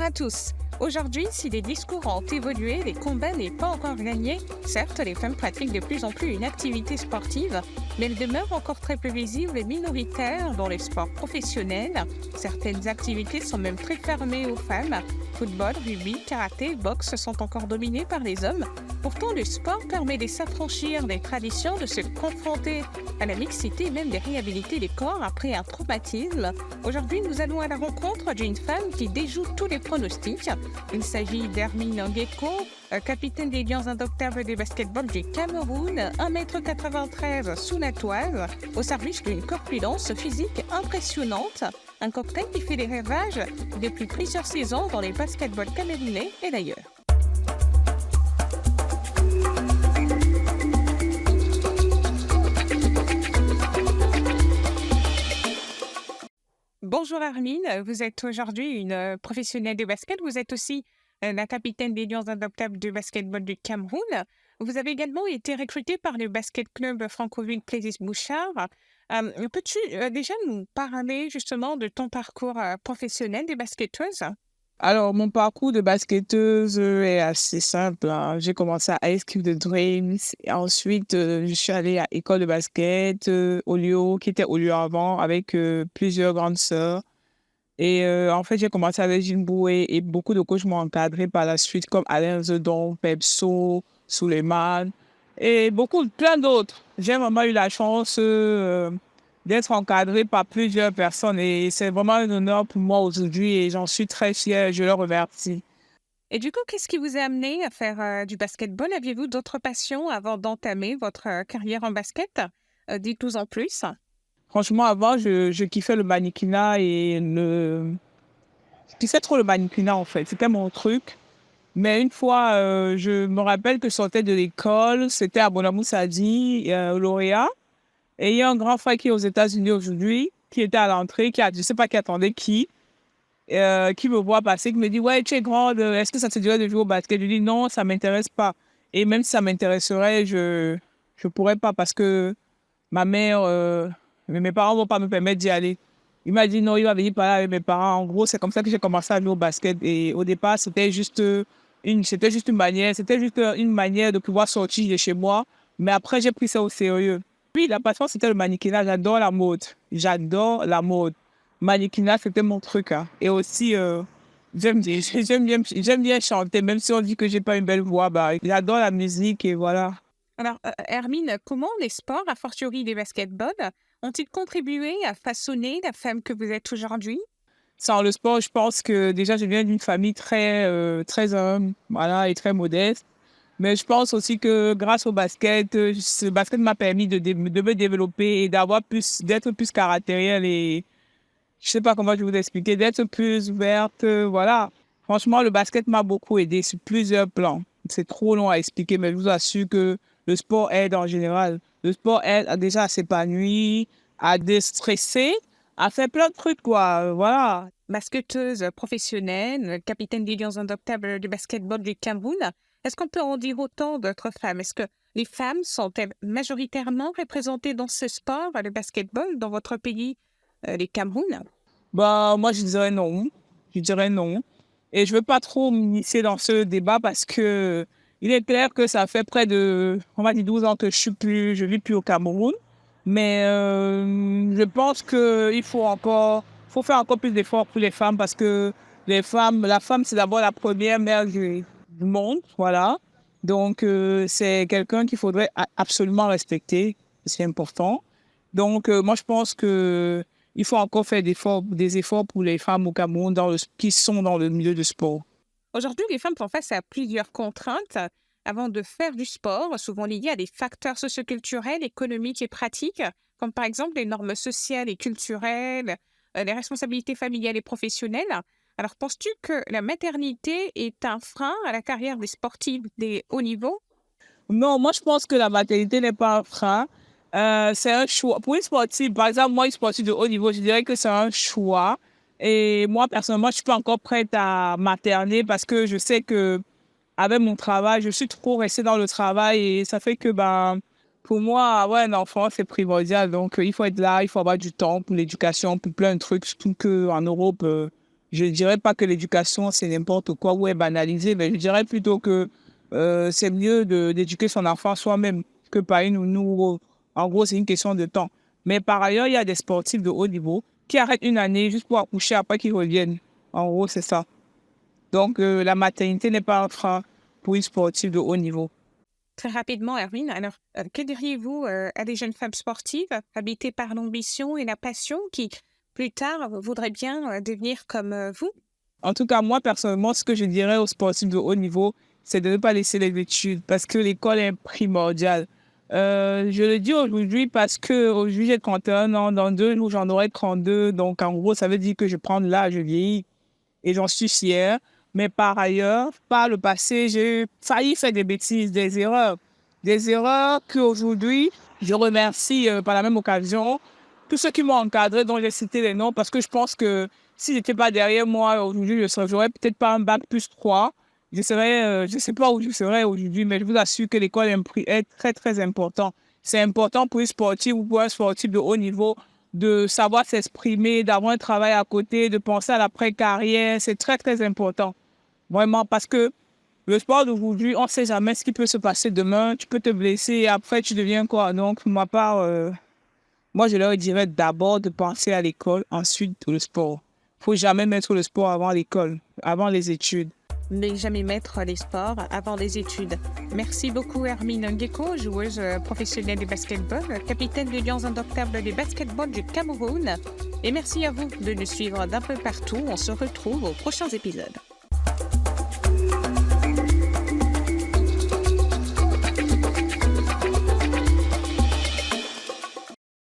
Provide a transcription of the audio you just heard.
à tous. Aujourd'hui, si les discours ont évolué, les combats n'est pas encore gagné. Certes, les femmes pratiquent de plus en plus une activité sportive, mais elles demeurent encore très peu visibles et minoritaires dans les sports professionnels. Certaines activités sont même très fermées aux femmes. Football, rugby, karaté, boxe sont encore dominés par les hommes. Pourtant, le sport permet de s'affranchir des traditions, de se confronter à la mixité et même de réhabiliter les corps après un traumatisme. Aujourd'hui, nous allons à la rencontre d'une femme qui déjoue tous les pronostics. Il s'agit d'Hermine Ngeko, capitaine des Lions Indomptables du basketball du Cameroun, 1,93 m sous la toile, au service d'une corpulence physique impressionnante. Un cocktail qui fait des ravages depuis plusieurs saisons dans les basketballs camerounais et d'ailleurs. Bonjour Hermine, vous êtes aujourd'hui une professionnelle de basket, vous êtes aussi la capitaine des Lions Indomptables du basketball du Cameroun. Vous avez également été recrutée par le basket club francophone Plaisis Bouchard. Peux-tu déjà nous parler justement de ton parcours professionnel de basketteuse? Alors, mon parcours de basketteuse est assez simple, hein. J'ai commencé à High School de Dreams. Et ensuite, je suis allée à école de basket, Olio, qui était Olio avant, avec plusieurs grandes sœurs. Et en fait, j'ai commencé avec Gilles Boué et beaucoup de coachs m'ont encadré par la suite, comme Alain Zedon, Pepso, Suleiman et plein d'autres. J'ai vraiment eu la chance d'être encadré par plusieurs personnes et c'est vraiment un honneur pour moi aujourd'hui et j'en suis très fière. Je leur remercie. Et du coup, qu'est-ce qui vous a amené à faire du basketball? Aviez-vous d'autres passions avant d'entamer votre carrière en basket? Dites-nous en plus. Franchement, avant, je kiffais le mannequinat Je kiffais trop le mannequinat, en fait. C'était mon truc. Mais une fois, je me rappelle que je sortais de l'école, c'était à Bonamou Sadi, au lauréat. Et il y a un grand frère qui est aux États-Unis aujourd'hui, qui était à l'entrée, je ne sais pas qui attendait qui me voit passer, qui me dit: «Ouais, tu es grande, est-ce que ça te dirait de jouer au basket?» Je lui dis: «Non, ça ne m'intéresse pas. Et même si ça m'intéresserait, je ne pourrais pas parce que ma mère, mes parents ne vont pas me permettre d'y aller.» Il m'a dit: «Non, il va venir parler avec mes parents.» En gros, c'est comme ça que j'ai commencé à jouer au basket. Et au départ, c'était juste une manière de pouvoir sortir de chez moi. Mais après, j'ai pris ça au sérieux. Puis, la passion, c'était le mannequinat. J'adore la mode. J'adore la mode. Mannequinat, c'était mon truc, hein. Et aussi, j'aime bien chanter, même si on dit que j'ai pas une belle voix. Bah, j'adore la musique et voilà. Alors, Hermine, comment les sports, a fortiori les basketballs, ont-ils contribué à façonner la femme que vous êtes aujourd'hui? Sans le sport, je pense que déjà, je viens d'une famille très humble, voilà, et très modeste. Mais je pense aussi que grâce au basket, ce basket m'a permis de me développer et d'être plus caractérielle et je sais pas comment je vais vous expliquer, d'être plus ouverte, voilà. Franchement, le basket m'a beaucoup aidé sur plusieurs plans. C'est trop long à expliquer, mais je vous assure que le sport aide en général. Le sport aide déjà à s'épanouir, à déstresser, à faire plein de trucs, quoi. Voilà. Basketteuse professionnelle, capitaine des Lions Indomptables du basketball du Cameroun, est-ce qu'on peut en dire autant d'autres femmes? Est-ce que les femmes sont-elles majoritairement représentées dans ce sport, le basketball, dans votre pays, les Cameroun? Bah, moi, je dirais non. Je dirais non. Et je veux pas trop m'initier dans ce débat parce que il est clair que ça fait près de, on va dire 12 ans que je vis plus au Cameroun. Mais je pense faut faire encore plus d'efforts pour les femmes parce que la femme, c'est d'abord la première mère du monde, voilà. Donc, c'est quelqu'un qu'il faudrait absolument respecter. C'est important. Donc, moi, je pense que il faut encore faire des efforts pour les femmes au Cameroun qui sont dans le milieu du sport. Aujourd'hui, les femmes font face à plusieurs contraintes avant de faire du sport, souvent liées à des facteurs socioculturels, économiques et pratiques, comme par exemple les normes sociales et culturelles, les responsabilités familiales et professionnelles. Alors, penses-tu que la maternité est un frein à la carrière des sportifs des hauts niveaux? Non, moi, je pense que la maternité n'est pas un frein. C'est un choix. Pour une sportive, par exemple, moi, une sportive de haut niveau, je dirais que c'est un choix. Et moi, personnellement, je suis pas encore prête à materner parce que je sais que avec mon travail, je suis trop restée dans le travail et ça fait que, ben, pour moi, avoir un enfant, c'est primordial. Donc, il faut être là, il faut avoir du temps pour l'éducation, pour plein de trucs. Surtout qu'en Europe, Je ne dirais pas que l'éducation, c'est n'importe quoi ou est banalisé, mais je dirais plutôt que c'est mieux d'éduquer son enfant soi-même que par une nounou. En gros, c'est une question de temps. Mais par ailleurs, il y a des sportifs de haut niveau qui arrêtent une année juste pour accoucher après qu'ils reviennent. En gros, c'est ça. Donc, la maternité n'est pas un frein pour une sportive de haut niveau. Très rapidement, Hermine, alors, que diriez-vous à des jeunes femmes sportives habitées par l'ambition et la passion qui, plus tard, voudraient bien devenir comme vous? En tout cas, moi, personnellement, ce que je dirais aux sportifs de haut niveau, c'est de ne pas laisser les études parce que l'école est primordiale. Je le dis aujourd'hui parce que aujourd'hui, j'ai 31 ans. Dans 2 jours, j'en aurai 32. Donc, en gros, ça veut dire que je prends de l'âge, je vieillis et j'en suis fière. Mais par ailleurs, par le passé, j'ai failli faire des bêtises, des erreurs. Des erreurs qu'aujourd'hui, je remercie par la même occasion tous ceux qui m'ont encadré, dont j'ai cité les noms, parce que je pense que si n'étais pas derrière moi aujourd'hui, j'aurais peut-être pas un bac plus 3. Je serais, je sais pas où je serais aujourd'hui, mais je vous assure que l'école est très, très important. C'est important pour une sportive ou pour un sportif de haut niveau de savoir s'exprimer, d'avoir un travail à côté, de penser à l'après-carrière. C'est très, très important. Vraiment, parce que le sport d'aujourd'hui, on ne sait jamais ce qui peut se passer demain. Tu peux te blesser et après, tu deviens quoi? Donc, pour ma part, moi, je leur dirais d'abord de penser à l'école, ensuite le sport. Il ne faut jamais mettre le sport avant l'école, avant les études. Ne jamais mettre les sports avant les études. Merci beaucoup, Hermine Ngeko, joueuse professionnelle de basketball, capitaine de Lions Indomptables de basketball du Cameroun. Et merci à vous de nous suivre d'un peu partout. On se retrouve aux prochains épisodes.